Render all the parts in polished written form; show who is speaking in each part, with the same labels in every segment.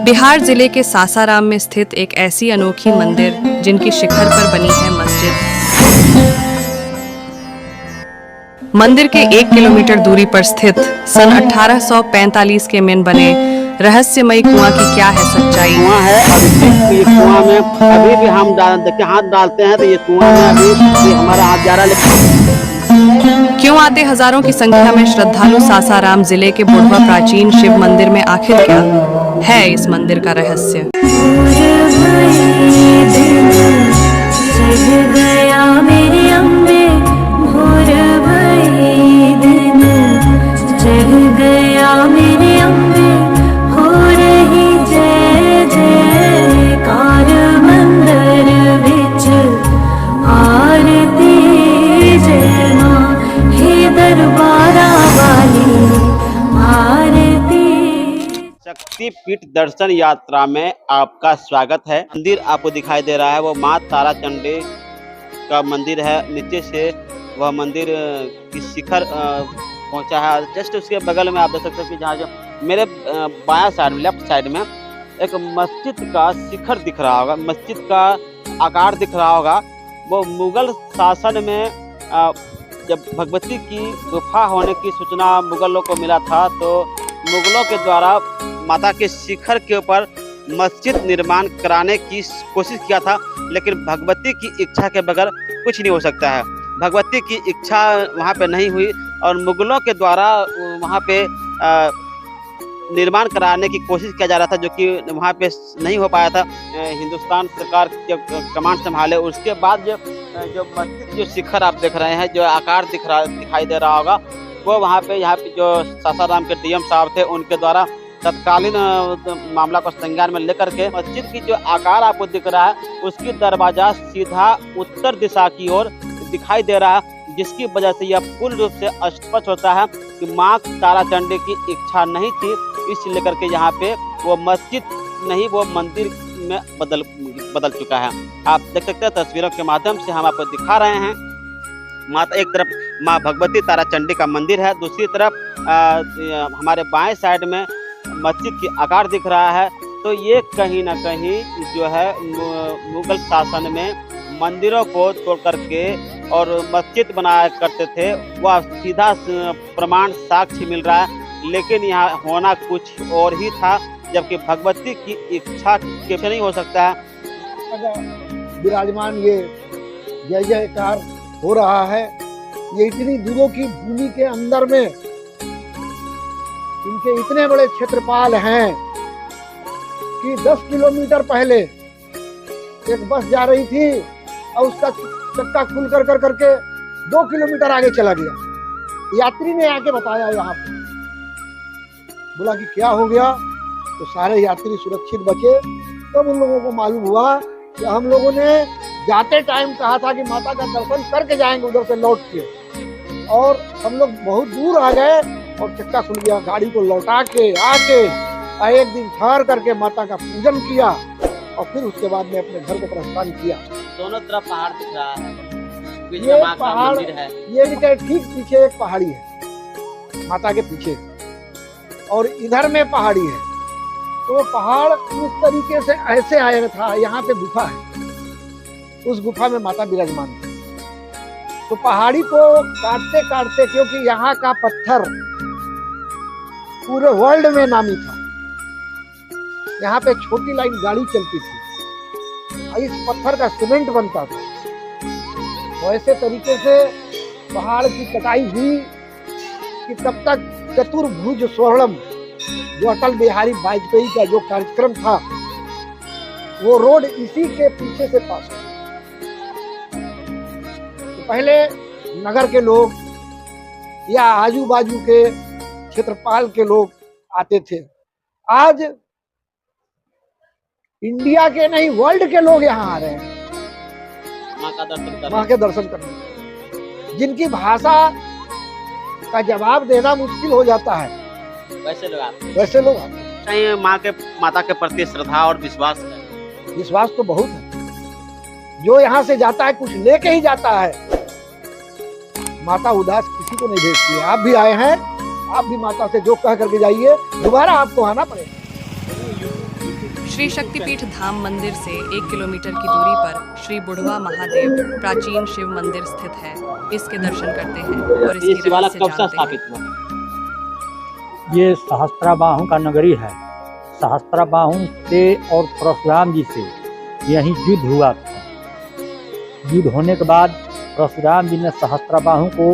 Speaker 1: बिहार जिले के सासाराम में स्थित एक ऐसी अनोखी मंदिर जिनकी शिखर पर बनी है मस्जिद। मंदिर के 1 किलोमीटर दूरी पर स्थित सन 1845 के में बने रहस्यमयी कुआं की क्या है सच्चाई।
Speaker 2: कुआं है और ये कुआं में अभी भी हम हाथ डालते हैं तो ये कुआं में अभी हमारा हाथ जा रहा है।
Speaker 1: क्यों आते हजारों की संख्या में श्रद्धालु सासाराम जिले के बुढ़वा प्राचीन शिव मंदिर में? आखिर क्या है इस मंदिर का रहस्य?
Speaker 2: शक्तिपीठ दर्शन यात्रा में आपका स्वागत है। मंदिर आपको दिखाई दे रहा है वो माँ तारा चंडी का मंदिर है। नीचे से वह मंदिर की शिखर पहुंचा है। जस्ट उसके बगल में आप देख सकते हैं कि जहाँ जो मेरे बायां साइड में लेफ्ट साइड में एक मस्जिद का शिखर दिख रहा होगा, मस्जिद का आकार दिख रहा होगा। वो मुगल शासन में जब भगवती की गुफा होने की सूचना मुगलों को मिला था तो मुगलों के द्वारा माता के शिखर के ऊपर मस्जिद निर्माण कराने की कोशिश किया था, लेकिन भगवती की इच्छा के बगैर कुछ नहीं हो सकता है। भगवती की इच्छा वहाँ पे नहीं हुई और मुगलों के द्वारा वहाँ पे निर्माण कराने की कोशिश किया जा रहा था, जो कि वहाँ पे नहीं हो पाया था। हिंदुस्तान सरकार जब कमांड संभाले उसके बाद जो मस्जिद जो शिखर आप देख रहे हैं, जो आकार दिखाई दे रहा होगा, वो वहाँ पे यहाँ पे जो सासाराम के डीएम साहब थे उनके द्वारा तत्कालीन मामला को संज्ञान में लेकर के मस्जिद की जो आकार आपको दिख रहा है उसकी दरवाजा सीधा उत्तर दिशा की ओर दिखाई दे रहा है, जिसकी वजह से यह पूर्ण रूप से स्पष्ट होता है कि माँ तारा चंडी की इच्छा नहीं थी। इस लेकर के यहाँ पे वो मस्जिद नहीं वो मंदिर में बदल चुका है। आप देख सकते हैं तस्वीरों के माध्यम से हम आपको दिखा रहे हैं। माता एक तरफ माँ भगवती तारा चंडी का मंदिर है, दूसरी तरफ हमारे बाएं साइड में मस्जिद की आकार दिख रहा है। तो ये कहीं ना कहीं जो है मुगल शासन में मंदिरों को तोड़ करके और मस्जिद बनाया करते थे, वह सीधा प्रमाण साक्ष्य मिल रहा है। लेकिन यहाँ होना कुछ और ही था, जबकि भगवती की इच्छा कैसे नहीं हो सकता है।
Speaker 3: विराजमान ये जय जयकार हो रहा है। ये इतनी दूरों की भूमि के अंदर में इनके इतने बड़े क्षेत्रपाल हैं कि 10 किलोमीटर पहले एक बस जा रही थी और उसका चक्का खुल कर करके 2 किलोमीटर आगे चला गया। यात्री ने आके बताया यहाँ पे, बोला कि क्या हो गया, तो सारे यात्री सुरक्षित बचे। तब उन लोगों को मालूम हुआ कि हम लोगों ने जाते टाइम कहा था कि माता का दर्शन करके जाएंगे उधर से लौट के, और हम लोग बहुत दूर आ गए और चक्का खुल गया। गाड़ी को लौटा के आके एक दिन ठहर करके माता का पूजन किया और फिर उसके बाद में अपने घर को प्रस्थान किया।
Speaker 2: दोनों तरफ पहाड़ दिख रहा है,
Speaker 3: ये पहाड़ है, ये ठीक पीछे एक पहाड़ी है माता के पीछे, और इधर में पहाड़ी है। तो पहाड़ इस तरीके से ऐसे आया था। यहाँ पे गुफा है, उस गुफा में माता विराजमान थी। तो पहाड़ी को काटते काटते, क्योंकि यहाँ का पत्थर पूरे वर्ल्ड में नामी था, यहाँ पे छोटी लाइन गाड़ी चलती थी, इस पत्थर का सीमेंट बनता था। तो ऐसे तरीके से पहाड़ की कटाई हुई कि तब तक चतुर्भुज स्वर्णम, जो अटल बिहारी वाजपेयी का जो कार्यक्रम था, वो रोड इसी के पीछे से पास हुआ। तो पहले नगर के लोग या आजू बाजू के क्षेत्रपाल के लोग आते थे। आज इंडिया के नहीं, वर्ल्ड के लोग यहाँ आ रहे हैं माँ के दर्शन करने। जिनकी भाषा का जवाब देना मुश्किल हो जाता है, वैसे लोग आते
Speaker 2: हैं। माता के प्रति श्रद्धा और विश्वास है।
Speaker 3: विश्वास तो बहुत है। जो यहाँ से जाता है कुछ लेके ही जाता है। माता उदास किसी को नहीं भेजती है। आप भी आए हैं, आप भी माता से जो कह करके जाइए, दोबारा आपको आना पड़ेगा।
Speaker 1: श्री शक्तिपीठ धाम मंदिर से 1 किलोमीटर की दूरी पर श्री बुढ़वा महादेव प्राचीन शिव मंदिर स्थित है। इसके दर्शन करते हैं और
Speaker 2: ये
Speaker 1: इसकी
Speaker 2: शिवालय
Speaker 1: रहस्य
Speaker 2: कब से
Speaker 1: जानते हैं।
Speaker 2: स्थापित हुआ?
Speaker 4: ये सहस्त्राबाहु का नगरी है। सहस्त्राबाहु से और परशुराम जी से यहीं युद्ध हुआ था। युद्ध होने के बाद परशुराम जी ने सहस्त्राबाहु को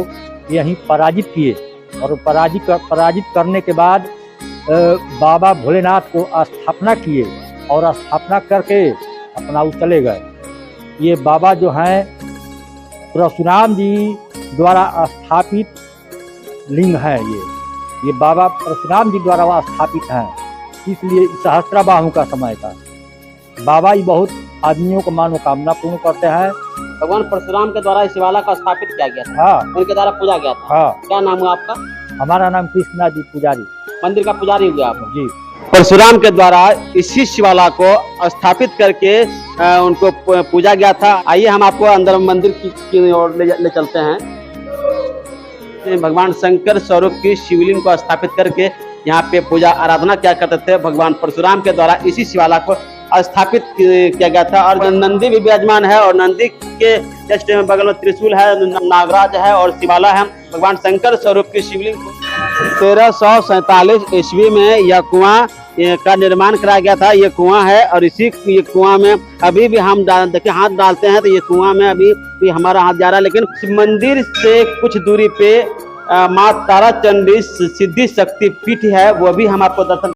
Speaker 4: यहीं पराजित किए और पराजित करने के बाद बाबा भोलेनाथ को स्थापना किए और स्थापना करके अपना वो चले गए। ये बाबा जो हैं परशुराम जी द्वारा स्थापित लिंग है। ये बाबा परशुराम जी द्वारा वह स्थापित हैं, इसलिए सहस्त्राबाहु का समय था। बाबा ही बहुत आदमियों को मनोकामना पूर्ण करते हैं।
Speaker 2: भगवान परशुराम के द्वारा इस शिवालय का स्थापित किया गया था।
Speaker 4: हाँ
Speaker 2: उनके द्वारा पूजा गया था।
Speaker 4: हाँ,
Speaker 2: क्या नाम हुआ आपका?
Speaker 4: हमारा नाम कृष्णा जी पुजारी
Speaker 2: मंदिर का पुजारी हुआ आप
Speaker 4: जी।
Speaker 2: परशुराम के द्वारा इसी शिवालय को स्थापित करके उनको पूजा गया था। आइए हम आपको अंदर मंदिर की ओर ले चलते हैं। भगवान शंकर स्वरूप की शिवलिंग को स्थापित करके यहाँ पे पूजा आराधना क्या करते थे। भगवान परशुराम के द्वारा इसी शिवालय को स्थापित किया गया था। और नंदी भी विराजमान है और नंदी के जस्ट बगल में त्रिशूल है, नागराज है और शिवालय है। भगवान शंकर स्वरूप की शिवलिंग 1347 ईस्वी में यह कुआं का निर्माण कराया गया था। ये कुआं है और इसी ये कुआं में अभी भी हम देखिए हाथ डालते हैं तो ये कुआं में अभी भी हमारा हाथ जा रहा है। लेकिन मंदिर से कुछ दूरी पे माँ तारा चंडी सिद्धि शक्ति पीठ है, वो भी हम आपको दर्शन